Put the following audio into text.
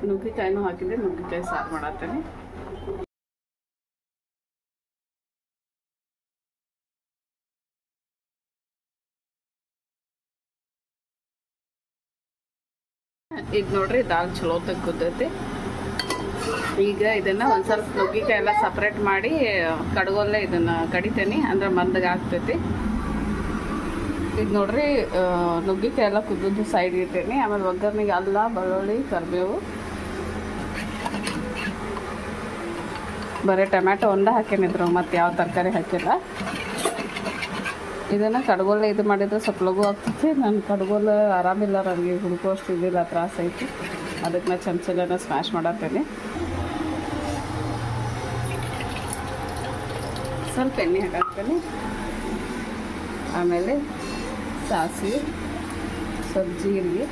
ನುಗ್ಗಿಕಾಯಿನೂ ಹಾಕಿದ್ರೆ ನುಗ್ಗಿಕಾಯಿ ಸಾರು ಮಾಡತ್ತೇನೆ. ಈಗ ನೋಡ್ರಿ ದಾಲ್ ಚಲೋ ಕುದ್ದೈತಿ. ಈಗ ಇದನ್ನು ಒಂದು ಸ್ವಲ್ಪ ನುಗ್ಗಿಕಾಯಿ ಎಲ್ಲ ಸಪ್ರೇಟ್ ಮಾಡಿ ಕಡ್ಗೊಲ್ಲೇ ಇದನ್ನು ಕಡಿತೇನೆ, ಅಂದ್ರೆ ಮಂದಗೆ ಆಗ್ತೈತಿ. ಈಗ ನೋಡ್ರಿ ನುಗ್ಗಿಕಾಯಿ ಎಲ್ಲ ಕುದ್ದದ್ದು ಸೈಡ್ ಇಟ್ಟೇನಿ. ಆಮೇಲೆ ಒಗ್ಗರಣೆಗೆ ಅಲ್ಲ, ಬೆಳ್ಳುಳ್ಳಿ, ಕರಿಬೇವು, ಬರೀ ಟೊಮ್ಯಾಟೊ ಒಂದೇ ಹಾಕೇನಿದ್ರು, ಮತ್ತು ಯಾವ ತರಕಾರಿ ಹಾಕಿಲ್ಲ. ಇದನ್ನು ಕಡ್ಗೊಲ್ಲ ಇದು ಮಾಡಿದರೆ ಸ್ವಲ್ಪ ಲಘು ಆಗ್ತೈತಿ. ನಾನು ಕಡ್ಗೊಲ್ಲ ಆರಾಮಿಲ್ಲ, ನನಗೆ ಹುಡುಕೋಷ್ಟು ಇದಿಲ್ಲ, ತ್ರಾಸ ಐತಿ. ಅದಕ್ಕೆ ನಾನು ಚಮಚನ ಸ್ಮ್ಯಾಶ್ ಮಾಡತ್ತೇನೆ. ಸ್ವಲ್ಪ ಎಣ್ಣೆ ಹಾಕಾಕ್ತೇನೆ. ಆಮೇಲೆ ಸಾಸಿವೆ, ಸ್ವಲ್ಪ ಜೀರಿಗೆ,